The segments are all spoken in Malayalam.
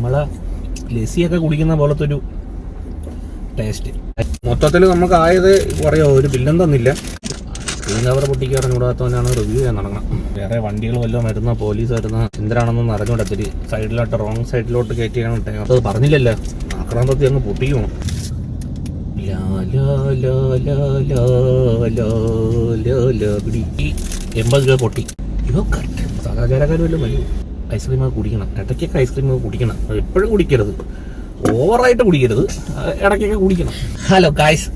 നമ്മളെ ലസ്സിയൊക്കെ കുടിക്കുന്ന പോലത്തെ ഒരു ടേസ്റ്റ്. മൊത്തത്തിൽ നമുക്ക് ആയത് പറയാ, ഒരു ബില്ലും തന്നില്ല. സ്ക്രീൻ കവർ പൊട്ടിക്ക് അറിഞ്ഞുകൂടാത്തവനാണ് റിവ്യൂ ചെയ്യാൻ തുടങ്ങണം. വേറെ വണ്ടികൾ വല്ലതും വരുന്ന, പോലീസ് വരുന്ന, എന്തിനാണെന്നൊന്നും അറിഞ്ഞുകൂടത്തിരി സൈഡിലോട്ട് റോങ് സൈഡിലോട്ട് കയറ്റിയാണ് ഇട്ടേ. അത് പറഞ്ഞില്ലല്ലോ, ആക്രാന്തത്തിൽ അങ്ങ് പൊട്ടിക്കണം. 80 രൂപ പൊട്ടി. ഇതോ കറക്റ്റ് സദാചാരക്കാരും വല്ലതും മതി. ഐസ്ക്രീമൊക്കെ കുടിക്കണം, ഇടയ്ക്കൊക്കെ ഐസ്ക്രീമൊക്കെ കുടിക്കണം. അത് എപ്പോഴും കുടിക്കരുത്, ഓവറായിട്ട് കുടിക്കരുത്, ഇടയ്ക്കൊക്കെ കുടിക്കണം. ഹലോ ഗായ്സ്,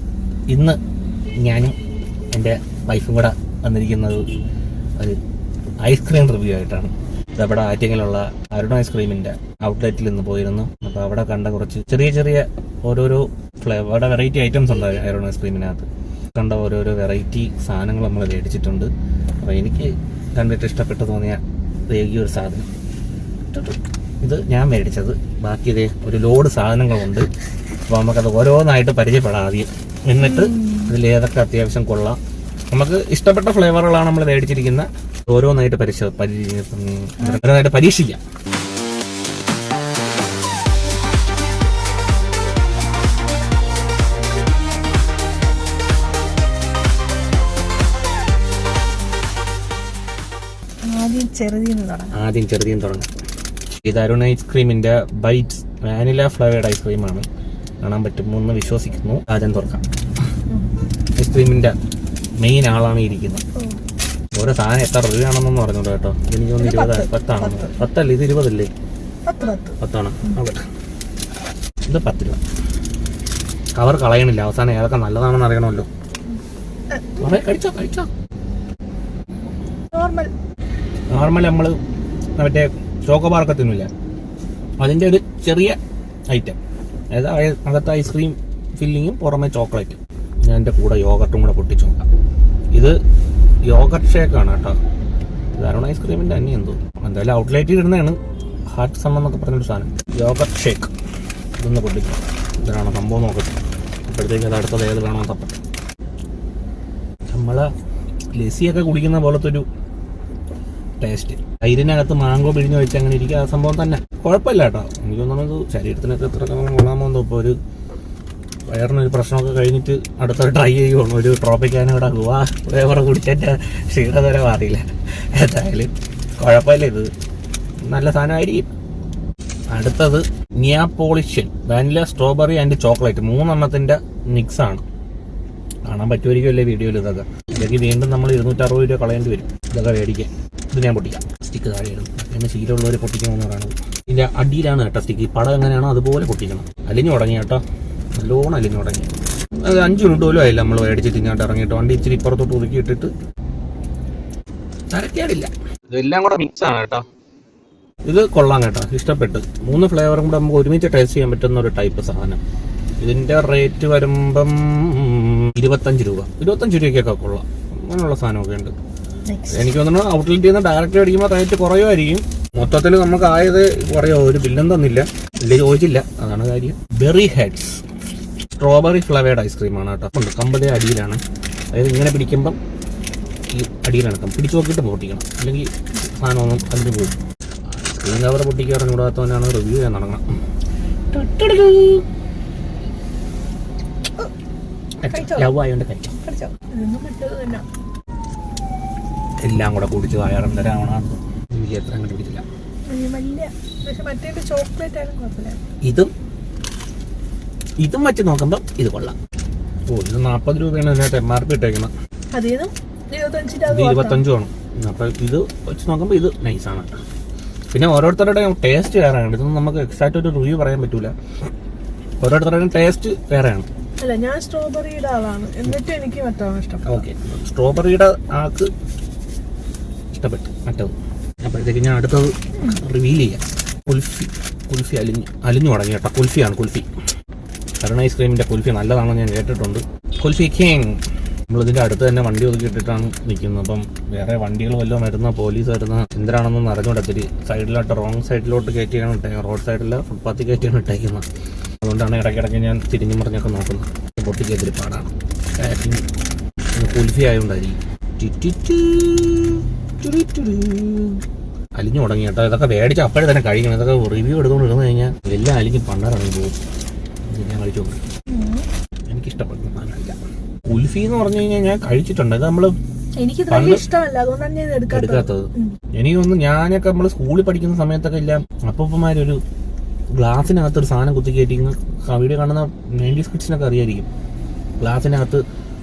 ഇന്ന് ഞാനും എൻ്റെ വൈഫും കൂടെ വന്നിരിക്കുന്നത് ഒരു ഐസ്ക്രീം റിവ്യൂ ആയിട്ടാണ്. ഇതവിടെ ആറ്റിങ്ങലുള്ള അരുൺ ഐസ്ക്രീമിൻ്റെ ഔട്ട്ലെറ്റിൽ നിന്ന് പോയിരുന്നു. അപ്പോൾ അവിടെ കണ്ട കുറച്ച് ചെറിയ ചെറിയ ഓരോരോ ഫ്ലേവർ, അവിടെ വെറൈറ്റി ഐറ്റംസ് ഉണ്ട് അരുൺ ഐസ്ക്രീമിനകത്ത്. കണ്ട ഓരോരോ വെറൈറ്റി സാധനങ്ങൾ നമ്മൾ മേടിച്ചിട്ടുണ്ട്. അപ്പോൾ എനിക്ക് കണ്ടിട്ട് ഇഷ്ടപ്പെട്ടു തോന്നിയ ഈ ഒരു സാധനം ഇത് ഞാൻ മേടിച്ചത്. ബാക്കി ഇതേ ഒരു ലോഡ് സാധനങ്ങളുണ്ട്. അപ്പോൾ നമുക്കത് ഓരോന്നായിട്ട് പരിചയപ്പെടാം ആദ്യം. എന്നിട്ട് ഇതിലേതൊക്കെ അത്യാവശ്യം കൊള്ളാം, നമുക്ക് ഇഷ്ടപ്പെട്ട ഫ്ലേവറുകളാണ് നമ്മൾ മേടിച്ചിരിക്കുന്നത്. ഓരോന്നായിട്ട് പരീക്ഷിക്കാം. ആദ്യം ചെറുതീന്ന് തുടങ്ങാം. ഇത് അരുൺ ഐസ്ക്രീമിന്റെ ബൈറ്റ്സ് വാനില ഫ്ലേവേർഡ് ഐസ്ക്രീമാണ്. കാണാൻ പറ്റുമോ എന്ന് വിശ്വസിക്കുന്നു. ആദ്യം തുറക്കാം. ഐസ്ക്രീമിന്റെ മെയിൻ ആളാണ് ഇരിക്കുന്നത്. ഓരോ സാധനം എത്ര രൂപയാണെന്നൊന്നും പറഞ്ഞോളൂ കേട്ടോ. എനിക്ക് തോന്നുന്നു 20, 10 10അല്ല, ഇത് 20 അല്ലേ? 10 ഇത് 10 രൂപ. കവർ കളയണില്ല, അവസാനം ഏതൊക്കെ നല്ലതാണെന്ന് അറിയണമല്ലോ. കഴിച്ചോ. നോർമൽ നമ്മൾ മറ്റേ ചോക്കോബാറൊക്കെ തിന്നില്ല, അതിൻ്റെ ഒരു ചെറിയ ഐറ്റം. അതായത് അകത്ത് ഐസ്ക്രീം ഫില്ലിങ്ങും പുറമെ ചോക്ലേറ്റും. ഞാൻ എൻ്റെ കൂടെ യോഗർട്ടും കൂടെ പൊട്ടിച്ചു നോക്കാം. ഇത് യോഗർട്ട് ഷേക്കാണ് കേട്ടോ. ഇത് അരുൺ ഐസ്ക്രീമിൻ്റെ തന്നെ എന്തോ എന്തായാലും ഔട്ട്ലെറ്റിൽ ഇടുന്നതാണ്. ഹാർട്ട് സം എന്നൊക്കെ പറഞ്ഞൊരു സാധനം, യോഗർട്ട് ഷേക്ക്. ഇതൊന്ന് പൊട്ടിക്കണം. ഇതിനാണ് സംഭവം നോക്കട്ടെ. അപ്പോഴത്തേക്ക് അത് അടുത്തത് ഏത് വേണമെന്ന് തപ്പട്ടെ. നമ്മളെ ലസ്സിയൊക്കെ കുടിക്കുന്ന പോലത്തെ ഒരു ടേസ്റ്റ്. തൈരിനകത്ത് മാങ്കോ പിഴിഞ്ഞ് വെച്ച് അങ്ങനെ ഇരിക്കുക. ആ സംഭവം തന്നെ കുഴപ്പമില്ല കേട്ടോ. എനിക്ക് തോന്നുന്നത് ശരീരത്തിനൊക്കെ എത്ര കൊള്ളാമോ. ഇപ്പോൾ ഒരു വയറിനൊരു പ്രശ്നമൊക്കെ കഴിഞ്ഞിട്ട് അടുത്ത ട്രൈ ചെയ്യുകയാണ്. ഒരു ട്രോപ്പിക്കാനോടെ ഗുവാ ഫ്ലേവർ കുടിച്ചിട്ട് ക്ഷീണതര മാറിയില്ല. എന്തായാലും കുഴപ്പമില്ല, ഇത് നല്ല സാധനമായിരിക്കും. അടുത്തത് നിയാപോളിഷ്യൻ വാനില സ്ട്രോബെറി ആൻഡ് ചോക്ലേറ്റ് 3 എണ്ണത്തിൻ്റെ മിക്സാണ്. കാണാൻ പറ്റുമായിരിക്കുമല്ലേ വീഡിയോയിൽ. ഇതൊക്കെ വീണ്ടും നമ്മൾ 260 രൂപ കളയേണ്ടി വരും ഇതൊക്കെ മേടിക്കാൻ. ഇത് ഞാൻ പൊട്ടിക്കാം. സ്റ്റിക്ക് താഴെ ഇടും. എന്നെ ശീലമുള്ളവർ പൊട്ടിക്കണമെന്ന് പറയുന്നത്. ഇതിൻ്റെ അടിയിലാണ് കേട്ടോ സ്റ്റിക്ക്. പടം എങ്ങനെയാണോ അതുപോലെ പൊട്ടിക്കണം. അലിഞ്ഞു തുടങ്ങി കേട്ടോ, നല്ലോണം അലിഞ്ഞു തുടങ്ങി. അത് 5 മിനിറ്റ് പോലും ആയില്ല നമ്മൾ മേടിച്ചിട്ട് ഇങ്ങോട്ട് ഇറങ്ങിയിട്ട്. വണ്ടി ഇച്ചിരി ഇപ്പുറത്തോട്ട് ഒതുക്കി ഇട്ടിട്ട് തരക്കേടില്ല. ഇതെല്ലാം കൂടെ മിക്സാണ് കേട്ടോ. ഇത് കൊള്ളാം കേട്ടോ, ഇഷ്ടപ്പെട്ട്. 3 ഫ്ലേവറും കൂടെ നമുക്ക് ഒരുമിച്ച് ടേസ്റ്റ് ചെയ്യാൻ പറ്റുന്ന ഒരു ടൈപ്പ് സാധനം. ഇതിൻ്റെ റേറ്റ് വരുമ്പം 25 രൂപ, 25 രൂപയ്ക്കൊക്കെ കൊള്ളാം. അങ്ങനെയുള്ള സാധനമൊക്കെ ഉണ്ട്. എനിക്ക് തോന്നുന്നു ഔട്ട്ലെറ്റിൽ നിന്ന് ഡയറക്റ്റ് അടിക്കുമ്പോൾ റേറ്റ് കുറയുമായിരിക്കും. മൊത്തത്തിൽ നമുക്ക് ആയത് പറയാ, ഒരു ബില്ലും തന്നില്ല, ഇല്ലേ ചോദിച്ചില്ല, അതാണ് കാര്യം. ബെറി ഹെഡ്സ് സ്ട്രോബെറി ഫ്ലേവേർഡ് ഐസ്ക്രീമാണ് കേട്ടോ. ഉണ്ട് കമ്പതി അടിയിലാണ്. അതായത് ഇങ്ങനെ പിടിക്കുമ്പം ഈ അടിയിലടക്കം പിടിച്ചു നോക്കിയിട്ട് പൊട്ടിക്കണം, അല്ലെങ്കിൽ സാധനമൊന്നും അതിന് പോകും. സ്ക്രീൻ കവർ പൊട്ടിക്ക് അറിഞ്ഞുകൂടാത്തവനാണ് റിവ്യൂ ചെയ്യാൻ തുടങ്ങണം. ലവ് ആയതുകൊണ്ട് കഴിച്ചോ. എല്ലാം കൂടെ കുടിച്ച് വയറും തരാവണമെന്ന് എത്ര അങ്ങോട്ട് പിടിച്ചില്ല. ഇതും വെച്ച് നോക്കുമ്പോൾ ഇത് കൊള്ളാം. ഇത് 40 രൂപയാണ് ഇതിനകത്ത് MRP ഇട്ടേക്കുന്നത്. 25 ആണ്. അപ്പം ഇത് വെച്ച് നോക്കുമ്പോൾ ഇത് നൈസാണ്. പിന്നെ ഓരോരുത്തരുടെ ടേസ്റ്റ് വേറെയാണ്. ഇതൊന്നും നമുക്ക് എക്സാക്റ്റ് ഒരു റിവ്യൂ പറയാൻ പറ്റൂല. ഓരോരുത്തരുടെയും ടേസ്റ്റ് വേറെയാണ്. അല്ല, ഞാൻ സ്ട്രോബെറിയുടെ ആളാണ്, എന്നിട്ട് എനിക്ക് മറ്റാണ് ഇഷ്ടം. ഓക്കെ, സ്ട്രോബെറിയുടെ ആൾക്ക് ഇഷ്ടപ്പെട്ടു മറ്റത്. അപ്പോഴത്തേക്ക് ഞാൻ അടുത്തത് റിവീൽ ചെയ്യാം. കുൽഫി അലിഞ്ഞു തുടങ്ങി കേട്ടോ. കുൽഫി അരുൺ ഐസ്ക്രീമിൻ്റെ കുൽഫി നല്ലതാണെന്ന് ഞാൻ കേട്ടിട്ടുണ്ട്. കുൽഫി കിങ്. നമ്മളിതിൻ്റെ അടുത്ത് തന്നെ വണ്ടി ഒതുക്കി ഇട്ടിട്ടാണ് നിൽക്കുന്നത്. അപ്പം വേറെ വണ്ടികൾ വല്ലതും വരുന്ന, പോലീസ് വരുന്ന, എന്തിനാണെന്നൊന്നും അറിഞ്ഞുകൂടത്തിരി സൈഡിലോട്ട് റോങ് സൈഡിലോട്ട് കയറ്റിയാണ് ഇട്ടേക്കുന്നത്. റോഡ് സൈഡിൽ ഫുട്പാത്തിൽ കയറ്റിയാണ് ഇട്ടേക്കുന്നത്. അതുകൊണ്ടാണ് ഇടയ്ക്കിടയ്ക്ക് ഞാൻ തിരിഞ്ഞു മറിഞ്ഞൊക്കെ നോക്കുന്നത്. പൊട്ടിക്കെതിരി പാടാണ്. കുൽഫി ആയതുകൊണ്ടായിരിക്കും. അലിഞ്ഞു തുടങ്ങി കേട്ടോ. ഇതൊക്കെ മേടിച്ച് അപ്പോഴേ തന്നെ കഴിക്കണം. ഇതൊക്കെ റിവ്യൂ എടുത്തുകൊണ്ട് ഇരുന്ന് കഴിഞ്ഞാൽ എല്ലാം അലിഞ്ഞ് പണ്ടാറങ്ങി പോകും. ഞാൻ കഴിച്ചു നോക്കി, എനിക്കിഷ്ടപ്പെടുന്ന സാധനമല്ല. കുൽഫി എന്ന് പറഞ്ഞു കഴിഞ്ഞാൽ ഞാൻ കഴിച്ചിട്ടുണ്ട്. ഇത് നമ്മള് ഇഷ്ടമല്ല, അതുകൊണ്ടാണ് ഞാൻ എടുക്കാത്തത്. എനിക്കൊന്നും ഞാനൊക്കെ നമ്മള് സ്കൂളിൽ പഠിക്കുന്ന സമയത്തൊക്കെ ഇല്ല അപ്പൂപ്പന്മാരൊരു ഗ്ലാസിനകത്തൊരു സാധനം കുത്തി കയറ്റിക്കുന്ന വീഡിയോ കാണുന്ന 90s കിഡ്സിനൊക്കെ അറിയായിരിക്കും. ഗ്ലാസിനകത്ത്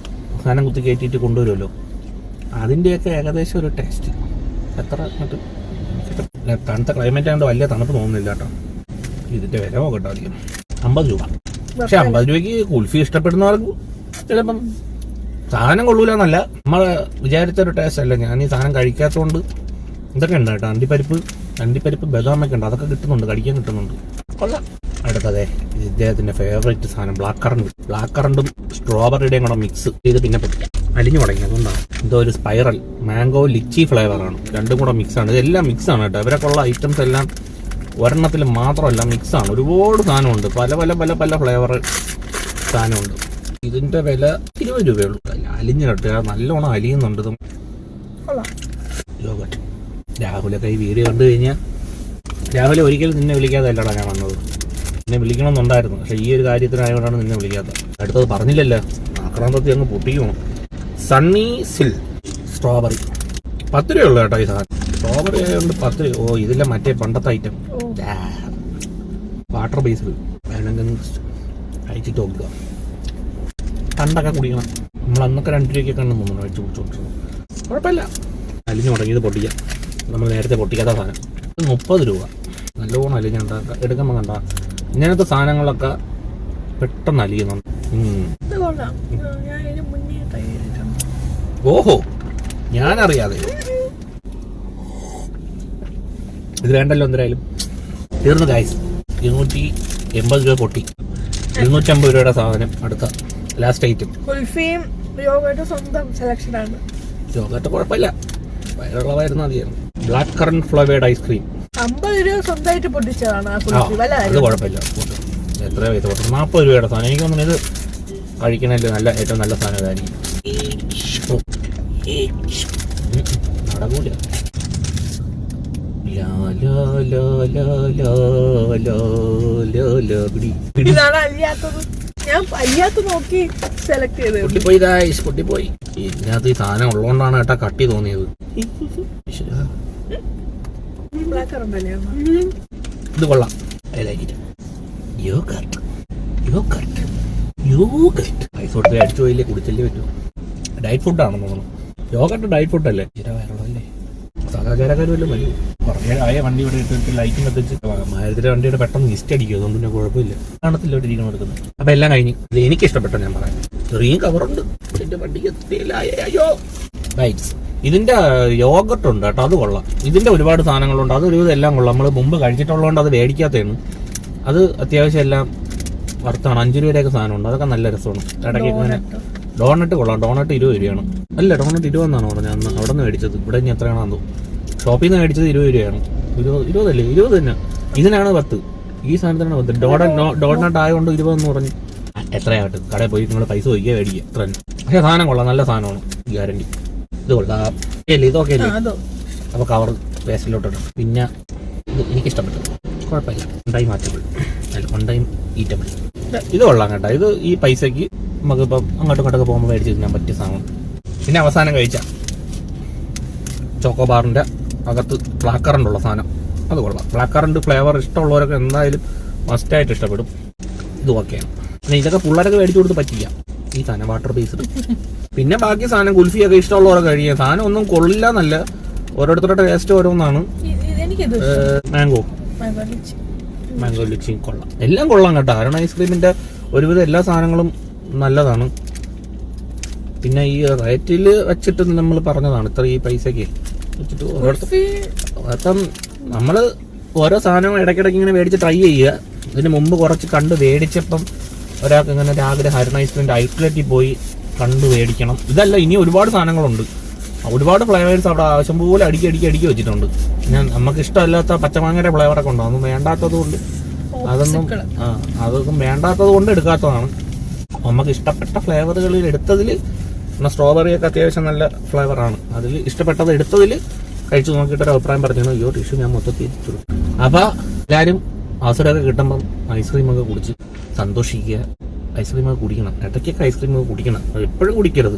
സാധനം കുത്തി കയറ്റിയിട്ട് കൊണ്ടുവരുമല്ലോ. അതിൻ്റെയൊക്കെ ഏകദേശം ഒരു ടേസ്റ്റ്. എത്ര തണുത്ത ക്ലൈമറ്റ് ആയതുകൊണ്ട് വലിയ തണുപ്പ് തോന്നുന്നില്ല കേട്ടോ. ഇതിന്റെ വില നോക്കട്ടോ അധികം 50 രൂപ. പക്ഷെ 50 രൂപയ്ക്ക് കുൽഫി ഇഷ്ടപ്പെടുന്നവർക്ക് ചിലപ്പം സാധനം കൊള്ളൂലെന്നല്ല, നമ്മൾ വിചാരിച്ചൊരു ടേസ്റ്റ് അല്ല. ഞാൻ ഈ സാധനം കഴിക്കാത്തതുകൊണ്ട് ഇതൊക്കെ ഉണ്ട് കേട്ടോ. അണ്ടിപ്പരിപ്പ് ബദാമൊക്കെ ഉണ്ട്, അതൊക്കെ കിട്ടുന്നുണ്ട്, കഴിക്കാൻ കിട്ടുന്നുണ്ട്. കൊള്ളാം. അടുത്തതേ ഇദ്ദേഹത്തിന്റെ ഫേവറേറ്റ് സാധനം ബ്ലാക്ക് കറണ്ടും സ്ട്രോബെറിയുടെയും കൂടെ മിക്സ് ചെയ്ത് പിന്നെ അലിഞ്ഞു തുടങ്ങി. അതുകൊണ്ടാണ് എന്തോ ഒരു സ്പൈറൽ മാംഗോ ലിച്ചി ഫ്ലേവറാണ്, രണ്ടും കൂടെ മിക്സാണ്. ഇതെല്ലാം മിക്സാണ് കേട്ടോ. ഇവരൊക്കെ ഉള്ള ഐറ്റംസ് എല്ലാം ഒരെണ്ണത്തിൽ മാത്രമല്ല മിക്സാണ്. ഒരുപാട് സാധനമുണ്ട്, പല പല പല പല ഫ്ലേവർ സാധനമുണ്ട്. ഇതിന്റെ വില 20 രൂപയുള്ളൂ. അലിഞ്ഞു കേട്ടോ, നല്ലോണം അലിയുന്നുണ്ട്. യോഗട്ട് രാഹുലൊക്കെ ഈ വീഡിയോ കണ്ടു കഴിഞ്ഞാൽ, രാഹുൽ ഒരിക്കലും നിന്നെ വിളിക്കാതെ അല്ലടാ ഞാൻ വന്നത്. നിന്നെ വിളിക്കണമെന്നുണ്ടായിരുന്നു, പക്ഷെ ഈ ഒരു കാര്യത്തിനായതുകൊണ്ടാണ് നിന്നെ വിളിക്കാത്തത്. അടുത്തത് പറഞ്ഞില്ലല്ലോ, ആക്രാന്തത്തിൽ അങ്ങ് പൊട്ടിക്കണം. സണ്ണി സിൽ സ്ട്രോബെറി 10 രൂപയുള്ളൂ കേട്ടോ ഈ സാധനം. സ്ട്രോബെറി ആയതുകൊണ്ട് 10 രൂപ. ഓ ഇതില്ല മറ്റേ പണ്ടത്തെ ഐറ്റം വാട്ടർ ബേസ്ഡ്. വേണമെങ്കിൽ കഴിച്ചിട്ട് നോക്കുക. പണ്ടൊക്കെ കുടിക്കണം. നമ്മൾ അന്നൊക്കെ 2 രൂപയ്ക്കൊക്കെ കണ്ടു തോന്നുന്നു കഴിച്ച് കുടിച്ചോണ്ടിരുന്നു. കുഴപ്പമില്ല. അലിഞ്ഞു തുടങ്ങിയത് പൊട്ടിക്കാം. നമ്മൾ നേരത്തെ പൊട്ടിക്കാത്ത സാധനം 30 രൂപ. നല്ലോണം അലിഞ്ഞുണ്ടാക്കുക. എടുക്കുമ്പോൾ കണ്ട ഇങ്ങനത്തെ സാധനങ്ങളൊക്കെ പെട്ടെന്ന് അലിയുന്നുണ്ട്. ഓഹോ, ഞാനറിയാതെ ഇത് വേണ്ടല്ലോ. എന്തായാലും തീർന്നു ഗൈസ്. 280 രൂപ പൊട്ടി. 250 രൂപയുടെ സാധനം അടുത്ത ലാസ്റ്റ് ഐറ്റം. സ്വന്തം സെലക്ഷൻ ആണ്. യോഗട്ട് കുഴപ്പമില്ല, വയറുള്ളവായിരുന്നു മതിയായിരുന്നു. ബ്ലാക്ക് കറന്റ് ഫ്ലേവേർഡ് ഐസ്ക്രീം 50 രൂപ സ്വന്തമായിട്ട് പൊട്ടിച്ചതാണ്. അത് കുഴപ്പമില്ല. എത്ര പൈസ പൊട്ടും? 40 രൂപയുടെ സാധനം. എനിക്ക് തോന്നുന്നു ഇത് കഴിക്കണല്ലേ നല്ല ഏറ്റവും നല്ല സാധനം ഇതായിരിക്കും. നടക്കൂല. പൊട്ടിപ്പോയി. ഇതിനകത്ത് ഈ സാധനം ഉള്ളതുകൊണ്ടാണ് ഏട്ടാ കട്ടി തോന്നിയത്. ഇത് കൊള്ളാം. ഐസോട്ട് അടിച്ചു പോയില്ലേ, കുടിച്ചല്ലേ പറ്റൂ. ഡയറ്റ് ഫുഡാണെന്ന് തോന്നുന്നു. യോഗട്ട് ഡയറ്റ് ഫുഡല്ലേ? വയറുള്ളല്ലേ? സാധാരണക്കാരും മതി. ആയ വണ്ടി ഇവിടെ ഇട്ടിട്ട് ലൈറ്റും കത്തിച്ച് മാരുതിയുടെ വണ്ടിയുടെ പെട്ടെന്ന് മിസ്റ്റ് അടിക്കും. അതുകൊണ്ട് പിന്നെ കുഴപ്പമില്ല. കാണത്തില്ല ഇവിടെ ഇരിക്കണം എടുക്കുന്നത്. അപ്പൊ എല്ലാം കഴിഞ്ഞ്. ഇത് എനിക്ക് ഇഷ്ടപ്പെട്ട ഞാൻ പറയാം. ചെറിയ കവറുണ്ട് ഇതിന്റെ വണ്ടിക്ക്. ഇതിന്റെ യോഗട്ട് ഉണ്ട് കേട്ടോ, അത് കൊള്ളാം. ഇതിന്റെ ഒരുപാട് സാധനങ്ങളുണ്ട്, അത് ഒരുവിധം എല്ലാം കൊള്ളാം. നമ്മൾ മുമ്പ് കഴിച്ചിട്ടുള്ളതുകൊണ്ട് അത് മേടിക്കാത്തതാണ്. അത് അത്യാവശ്യം എല്ലാം വർത്താണ്. 5 രൂപയുടെയൊക്കെ സാധനമുണ്ട്, അതൊക്കെ നല്ല രസമാണ്. ഇടയ്ക്ക് ഇങ്ങനെ ഡോണട്ട് കൊള്ളാം. ഡോണട്ട് 20 രൂപയാണ്. അല്ല, ഡോണട്ട് 20 എന്നാണ് പറഞ്ഞത് അന്ന് അവിടെ നിന്ന് മേടിച്ചത്. ഇവിടെ ഇനി എത്രയാണെന്നോ ഷോപ്പിൽ നിന്ന് മേടിച്ചത് 20 രൂപയാണ്. 20 അല്ലേ? 20 തന്നെ. ഇതിനാണ് 10. ഈ സാധനത്തിനാണ് 10. ഡോണട്ട് ആയതുകൊണ്ട് 20 എന്ന് പറഞ്ഞു. എത്രയാവട്ടെ, കടയിൽ പോയി നിങ്ങൾ പൈസ ചോദിക്കുക, മേടിക്കുക, എത്ര തന്നെ. പക്ഷേ സാധനം കൊള്ളാം, നല്ല സാധനമാണ്, ഗ്യാരണ്ടി. ഇത് കൊള്ളാം. ഇതൊക്കെ അല്ലേ? അപ്പോൾ കവർ വേസ്റ്റിലോട്ടിടും. പിന്നെ ഇത് എനിക്കിഷ്ടപ്പെട്ടു, കുഴപ്പമില്ല. ടൈം മാറ്റബിൾ അല്ല, 1 ടൈം ഈറ്റബിൾ. ഇത് കൊള്ളാം കേട്ടോ. ഇത് ഈ പൈസക്ക് നമുക്കിപ്പം അങ്ങോട്ടും ഇങ്ങോട്ടൊക്കെ പോകുമ്പോൾ മേടിച്ച് തിന്നാൻ പറ്റിയ സാധനം. പിന്നെ അവസാനം കഴിച്ച ചോക്കോബാറിൻ്റെ അകത്ത് ബ്ലാക്ക് കറണ്ട് ഉള്ള സാധനം, അത് കൊള്ളാം. ബ്ലാക്ക് കറണ്ട് ഫ്ലേവർ ഇഷ്ടമുള്ളവരൊക്കെ എന്തായാലും മസ്റ്റായിട്ട് ഇഷ്ടപ്പെടും. ഇത് ഓക്കെയാണ്. പിന്നെ ഇതൊക്കെ പിള്ളേരൊക്കെ മേടിച്ചു കൊടുത്ത് പറ്റില്ല. ഈ സാധനം വാട്ടർ ബേസ്ഡ്. പിന്നെ ബാക്കി സാധനം കുൽഫിയൊക്കെ ഇഷ്ടമുള്ളവരൊക്കെ കഴിക്കുക. സാധനം ഒന്നും കൊള്ളില്ല എന്നല്ല, ഓരോരുത്തരുടെ ടേസ്റ്റ് ഓരോന്നാണ്. മാംഗോ ലിച്ചി കൊള്ളാം. എല്ലാം കൊള്ളാം കേട്ടോ. കാരണം ഐസ്ക്രീമിന്റെ ഒരുവിധം എല്ലാ സാധനങ്ങളും നല്ലതാണ്. പിന്നെ ഈ റേറ്റിൽ വെച്ചിട്ട് നമ്മൾ പറഞ്ഞതാണ് ഇത്ര ഈ പൈസക്ക് വെച്ചിട്ട് ഓരോരുത്തർ നമ്മൾ ഓരോ സാധനവും ഇടയ്ക്കിടയ്ക്ക് ഇങ്ങനെ മേടിച്ച് ട്രൈ ചെയ്യുക. ഇതിന് മുമ്പ് കുറച്ച് കണ്ട് മേടിച്ചപ്പം ഒരാൾക്ക് ഇങ്ങനെ ഒരു ആഗ്രഹം ഐസ്ക്രീമിന്റെ ഔട്ട്ലെറ്റിൽ പോയി കണ്ടു മേടിക്കണം. ഇതല്ല, ഇനി ഒരുപാട് സാധനങ്ങളുണ്ട്, ഒരുപാട് ഫ്ലേവേഴ്സ് അവിടെ ആവശ്യം പോലെ അടുക്കി വെച്ചിട്ടുണ്ട്. ഞാൻ നമുക്ക് ഇഷ്ടമല്ലാത്ത പച്ചമാങ്ങയുടെ ഫ്ലേവറൊക്കെ ഉണ്ടോ, അതൊന്നും വേണ്ടാത്തത് കൊണ്ട് അതൊന്നും വേണ്ടാത്തത് കൊണ്ട് എടുക്കാത്തതാണ്. നമുക്ക് ഇഷ്ടപ്പെട്ട ഫ്ലേവറുകളിൽ എടുത്തതിൽ സ്ട്രോബെറിയൊക്കെ അത്യാവശ്യം നല്ല ഫ്ലേവറാണ്. അതിൽ ഇഷ്ടപ്പെട്ടത് എടുത്തതിൽ കഴിച്ചു നോക്കിയിട്ട് ഒരു അഭിപ്രായം പറഞ്ഞു. അയ്യോ ടിഷ്യൂ ഞാൻ മൊത്തത്തിൽ അപ്പൊ എല്ലാവരും അവസരമൊക്കെ കിട്ടുമ്പം ഐസ്ക്രീമൊക്കെ കുടിച്ച് സന്തോഷിക്കുക. ഐസ്ക്രീമൊക്കെ കുടിക്കണം, ഇടയ്ക്കൊക്കെ ഐസ്ക്രീമൊക്കെ കുടിക്കണം. എപ്പോഴും കുടിക്കരുത്,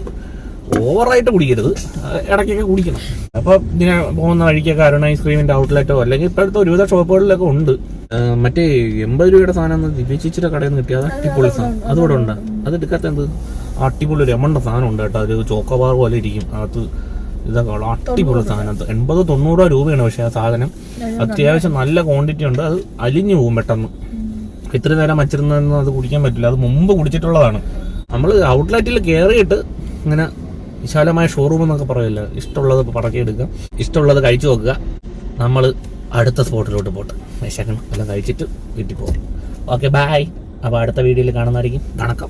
ഓവറായിട്ട് കുടിക്കരുത്, ഇടയ്ക്കൊക്കെ കുടിക്കണം. അപ്പൊ ഇങ്ങനെ പോകുന്ന വഴിക്കൊക്കെ അരുണ ഐസ്ക്രീമിന്റെ ഔട്ട്ലെറ്റോ അല്ലെങ്കിൽ ഇപ്പോഴത്തെ ഒരുവിധ ഷോപ്പുകളിലൊക്കെ ഉണ്ട്. മറ്റേ 80 രൂപയുടെ സാധനം ദിവ്യച്ചിച്ചിയുടെ കടയിൽ നിന്ന് കിട്ടിയ അത് അടിപൊളി സാധനം. അതുകൂടെ ഉണ്ട്. അത് എടുക്കാത്ത എന്ത് അടിപൊളി ഒരു എമണ്ട സാധനം ഉണ്ട് കേട്ടോ. ഒരു ചോക്കോബാർ പോലെ ഇരിക്കും അകത്ത്. ഇതൊക്കെ അടിപൊളി സാധനം. 80-90 രൂപയാണ്. പക്ഷെ ആ സാധനം അത്യാവശ്യം നല്ല ക്വാണ്ടിറ്റി ഉണ്ട്. അത് അലിഞ്ഞു പോകും പെട്ടെന്ന്. ഇത്ര നേരം വച്ചിരുന്നതൊന്നും അത് കുടിക്കാൻ പറ്റില്ല. അത് മുമ്പ് കുടിച്ചിട്ടുള്ളതാണ്. നമ്മൾ ഔട്ട്ലെറ്റിൽ കയറിയിട്ട് ഇങ്ങനെ വിശാലമായ ഷോറൂം എന്നൊക്കെ പറയില്ല, ഇഷ്ടമുള്ളത് പറക്കിയെടുക്കുക, ഇഷ്ടമുള്ളത് കഴിച്ചു നോക്കുക. നമ്മൾ അടുത്ത സ്പോട്ടിലോട്ട് പോട്ടെ. വിശക്കണം എല്ലാം കഴിച്ചിട്ട് വീട്ടിൽ പോകാം. Okay bye. അപ്പോൾ അടുത്ത വീഡിയോയിൽ കാണുന്നതായിരിക്കും. വണക്കം.